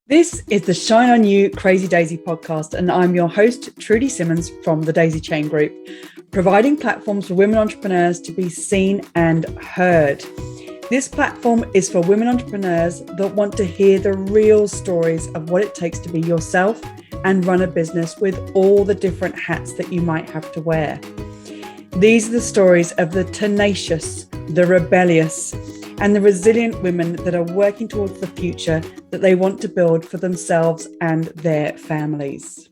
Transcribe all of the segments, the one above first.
This is the Shine On You Crazy Daisy podcast, and I'm your host, Trudy Simmons from the Daisy Chain Group, providing platforms for women entrepreneurs to be seen and heard. This platform is for women entrepreneurs that want to hear the real stories of what it takes to be yourself and run a business with all the different hats that you might have to wear. These are the stories of the tenacious, the rebellious, and the resilient women that are working towards the future that they want to build for themselves and their families.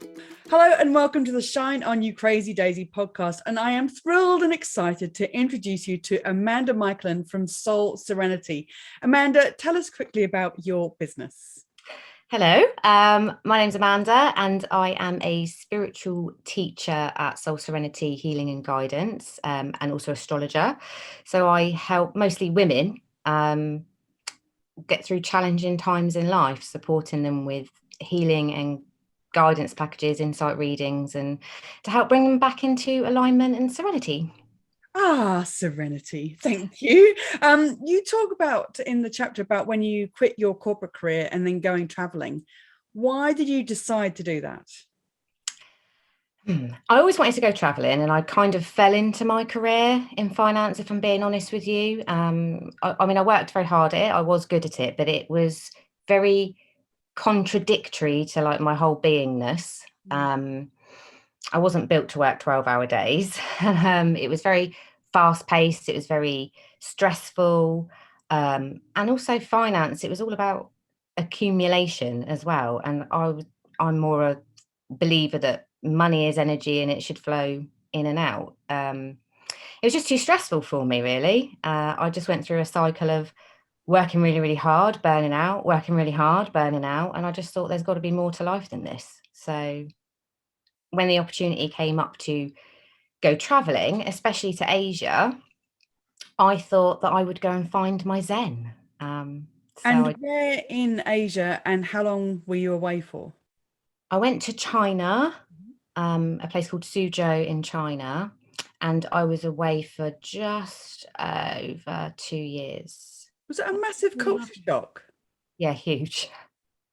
Hello and welcome to the Shine On You Crazy Daisy podcast. And I am thrilled and excited to introduce you to Amanda Michaelin from Serenity. Amanda, tell us quickly about your business. Hello, my name's Amanda and I am a spiritual teacher at Serenity Healing and Guidance and also astrologer. So I help mostly women get through challenging times in life, supporting them with healing and guidance packages, insight readings, and to help bring them back into alignment and serenity. Serenity. Thank you. You talk about in the chapter about when you quit your corporate career and then going traveling. Why did you decide to do that? I always wanted to go traveling, and I kind of fell into my career in finance, if I'm being honest with you. I worked very hard at it. I was good at it, but it was very contradictory to like my whole beingness. I wasn't built to work 12-hour days. It was very fast paced. It was very stressful. And also finance, it was all about accumulation as well. And I'm more a believer that money is energy and it should flow in and out. It was just too stressful for me, really. I just went through a cycle of working really, really hard, burning out, working really hard, burning out. And I just thought there's got to be more to life than this. So when the opportunity came up to go traveling, especially to Asia, I thought that I would go and find my Zen. Where in Asia and how long were you away for? I went to China, a place called Suzhou in China, and I was away for just over 2 years. Was it a massive culture shock? Yeah, huge.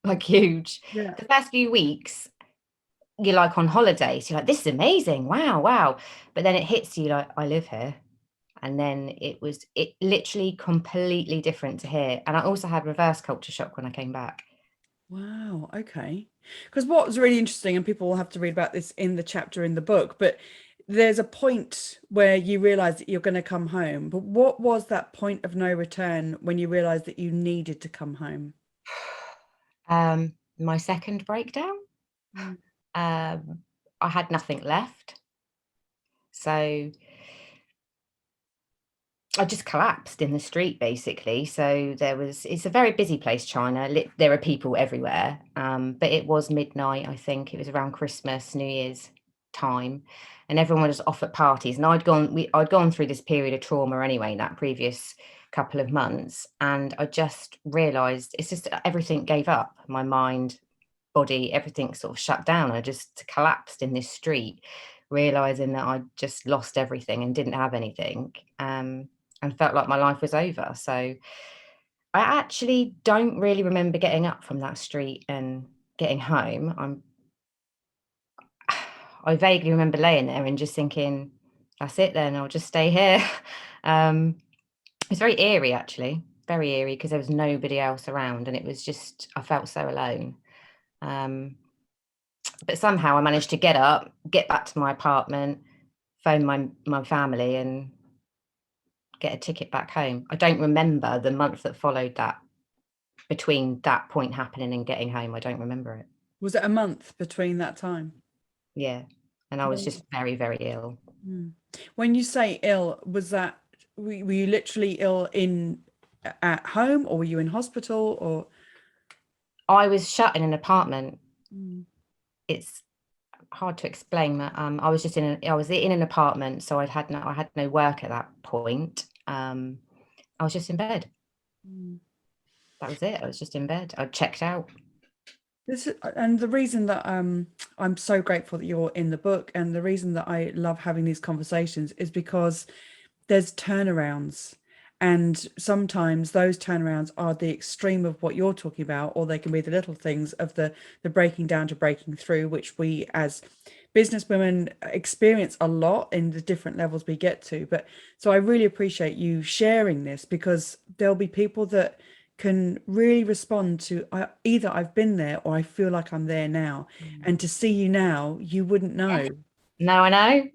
Like huge. Yeah. The first few weeks, you're like on holiday. So you're like, this is amazing. Wow. But then it hits you like, I live here. And then it literally completely different to here. And I also had reverse culture shock when I came back. Wow. Okay. Because what was really interesting, and people will have to read about this in the chapter in the book, but there's a point where you realize that you're going to come home. But what was that point of no return when you realized that you needed to come home? My second breakdown. I had nothing left. So I just collapsed in the street, basically. So it's a very busy place, China. There are people everywhere. But it was midnight, I think. It was around Christmas, New Year's time. And everyone was off at parties. And I'd gone through this period of trauma anyway, in that previous couple of months. And I just realized it's just everything gave up. My mind, body, everything sort of shut down. I just collapsed in this street, realizing that I just lost everything and didn't have anything. And felt like my life was over. So I actually don't really remember getting up from that street and getting home. I vaguely remember laying there and just thinking, that's it then, I'll just stay here. It's very eerie, actually, very eerie, because there was nobody else around and it was just, I felt so alone. But somehow I managed to get up, get back to my apartment, phone my family and get a ticket back home. I don't remember the month that followed that, between that point happening and getting home. I don't remember it. Was it a month between that time? Yeah. And I was just very, very ill. When you say ill, were you literally ill at home, or were you in hospital, or? I was shut in an apartment. It's hard to explain. I was in an apartment, so I had no work at that point. I was just in bed. That was it. I was just in bed. I checked out. And the reason that I'm so grateful that you're in the book, and the reason that I love having these conversations, is because there's turnarounds, And sometimes those turnarounds are the extreme of what you're talking about, or they can be the little things of the breaking down to breaking through, which we as business women experience a lot in the different levels we get to. But so I really appreciate you sharing this, because there'll be people that can really respond to either I've been there or I feel like I'm there now. And to see you now, you wouldn't know. No, I know.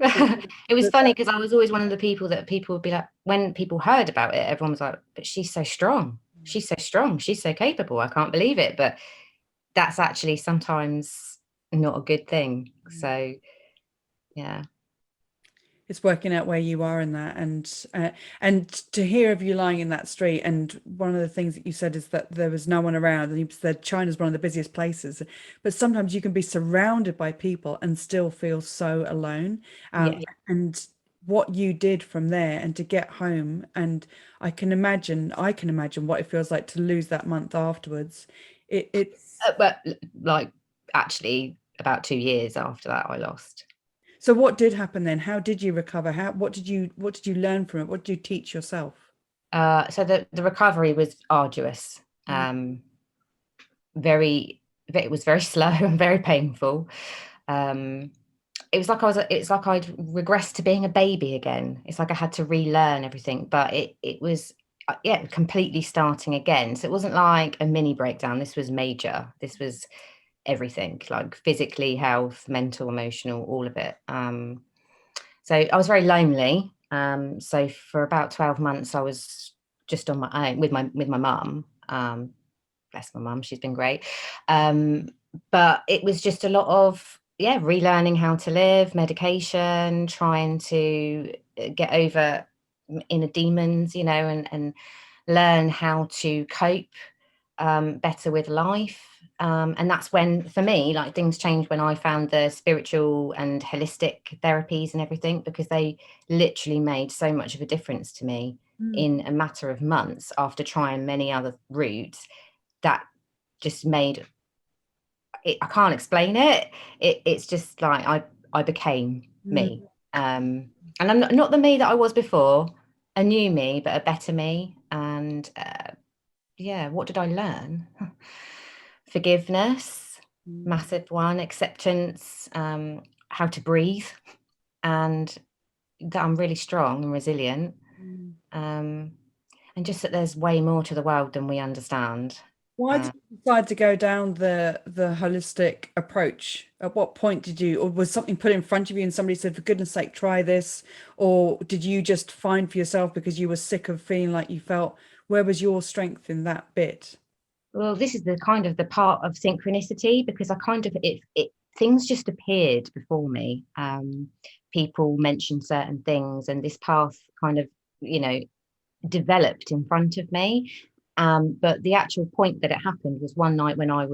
It was That- funny because I was always one of the people that people would be like, when people heard about it, everyone was like, but she's so strong. She's so strong. She's so capable. I can't believe it. But that's actually sometimes not a good thing. So, yeah. It's working out where you are in that, and to hear of you lying in that street, and one of the things that you said is that there was no one around, and you said China's one of the busiest places, but sometimes you can be surrounded by people and still feel so alone. Yeah. And what you did from there, and to get home, and I can imagine what it feels like to lose that month afterwards. It's But like actually about 2 years after that, I lost. So what did happen then? How did you recover? What did you learn from it? What did you teach yourself? So the recovery was arduous. Very, it was very slow and very painful. It was like it's like I'd regressed to being a baby again. It's like I had to relearn everything, but it was yeah, completely starting again. So it wasn't like a mini breakdown. This was major. This was everything, like physically, health, mental, emotional, all of it. So I was very lonely. So for about 12 months, I was just on my own with my mum. Bless my mum, she's been great. But it was just a lot of, yeah, relearning how to live, medication, trying to get over inner demons, and learn how to cope better with life. And that's when, for me, like things changed when I found the spiritual and holistic therapies and everything, because they literally made so much of a difference to me in a matter of months after trying many other routes. That just made it, I can't explain it. It's just like I became me. And I'm not the me that I was before, a new me, but a better me. And yeah, what did I learn? Forgiveness, massive one, acceptance, how to breathe, and that I'm really strong and resilient. And just that there's way more to the world than we understand. Why did you decide to go down the holistic approach? At what point did you, or was something put in front of you and somebody said, for goodness sake, try this? Or did you just find for yourself because you were sick of feeling like you felt? Where was your strength in that bit? Well, this is the kind of the part of synchronicity, because I kind of it things just appeared before me. People mentioned certain things, and this path kind of, developed in front of me. But the actual point that it happened was one night when I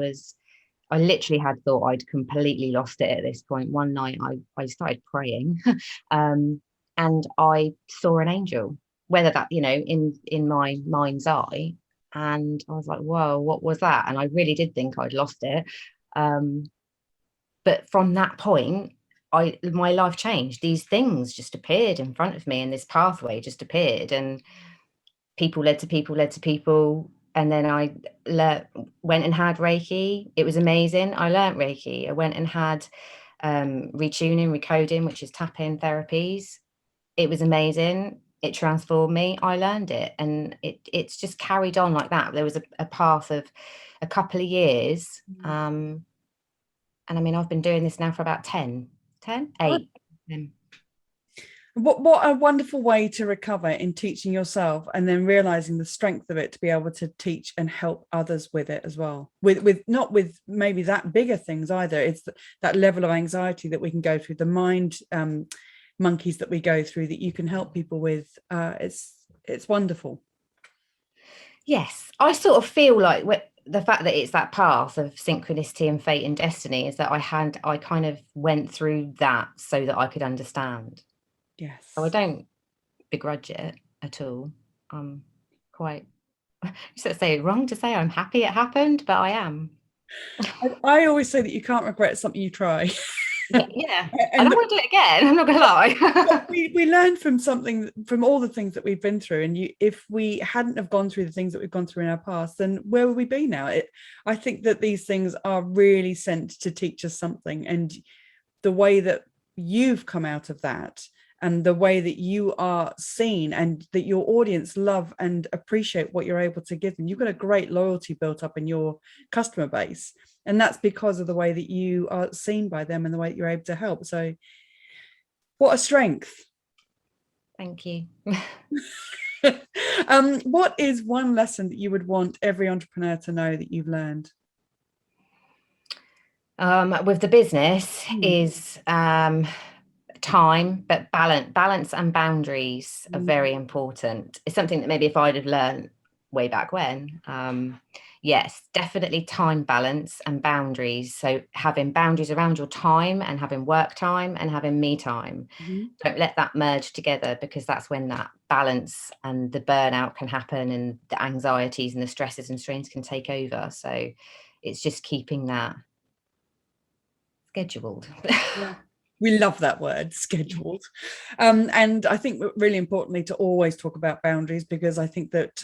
literally had thought I'd completely lost it at this point. One night I started praying, and I saw an angel, whether that, in my mind's eye. And I was like, whoa, what was that? And I really did think I'd lost it. But from that point, my life changed. These things just appeared in front of me, and this pathway just appeared, and people led to people led to people. And then I went and had Reiki. It was amazing. I learned Reiki. I went and had retuning, recoding, which is tap-in therapies. It was amazing. It transformed me. I learned it, and it's just carried on like that. There was a path of a couple of years. And I mean, I've been doing this now for about 10, 8. What a wonderful way to recover, in teaching yourself and then realizing the strength of it to be able to teach and help others with it as well. With not with maybe that bigger things either. It's that level of anxiety that we can go through, the mind monkeys that we go through, that you can help people with. It's wonderful. Yes, I sort of feel like the fact that it's that path of synchronicity and fate and destiny is that I kind of went through that so that I could understand. Yes. So I don't begrudge it at all. I'm quite, wrong to say I'm happy it happened, but I am. I always say that you can't regret something you try. Yeah. I And don't want to do it again. I'm not going to lie. we learn from all the things that we've been through. And if we hadn't have gone through the things that we've gone through in our past, then where would we be now? I think that these things are really sent to teach us something. And the way that you've come out of that, and the way that you are seen, and that your audience love and appreciate what you're able to give them. You've got a great loyalty built up in your customer base. And that's because of the way that you are seen by them and the way that you're able to help. So what a strength. Thank you. What is one lesson that you would want every entrepreneur to know that you've learned? With the business is time, but balance and boundaries are very important. It's something that maybe if I'd have learned way back when, yes, definitely time, balance and boundaries. So having boundaries around your time, and having work time, and having me time. Don't let that merge together, because that's when that balance and the burnout can happen, and the anxieties and the stresses and strains can take over. So it's just keeping that scheduled. Yeah. We love that word, scheduled. And I think really importantly to always talk about boundaries, because I think that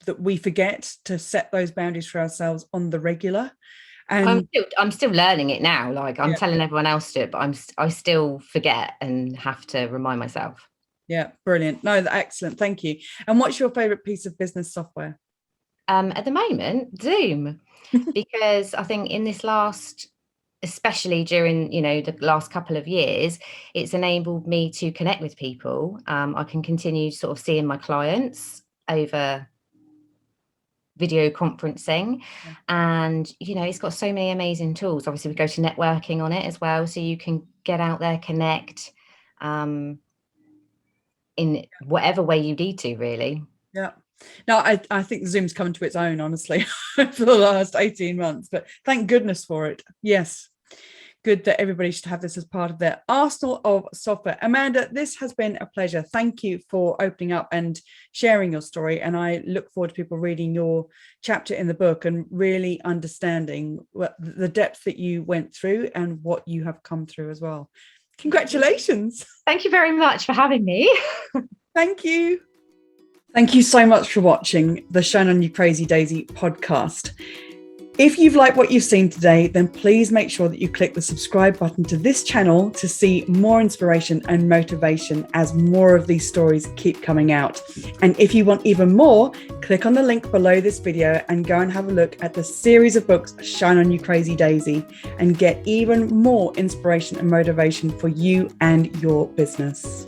that we forget to set those boundaries for ourselves on the regular. And I'm still learning it now. Like I'm telling everyone else to do it, but I still forget and have to remind myself. Yeah, brilliant. No, excellent. Thank you. And what's your favorite piece of business software? At the moment, Zoom, because I think in this especially during the last couple of years, it's enabled me to connect with people. I can continue sort of seeing my clients over video conferencing, and it's got so many amazing tools. Obviously we go to networking on it as well, so you can get out there, connect in whatever way you need to, really. No, I think Zoom's come to its own, honestly, for the last 18 months, but thank goodness for it. Yes, good that everybody should have this as part of their arsenal of software. Amanda, this has been a pleasure. Thank you for opening up and sharing your story. And I look forward to people reading your chapter in the book and really understanding the depth that you went through and what you have come through as well. Congratulations. Thank you very much for having me. Thank you. Thank you so much for watching the Shine On You Crazy Daisy podcast. If you've liked what you've seen today, then please make sure that you click the subscribe button to this channel to see more inspiration and motivation as more of these stories keep coming out. And if you want even more, click on the link below this video and go and have a look at the series of books, Shine On You Crazy Daisy, and get even more inspiration and motivation for you and your business.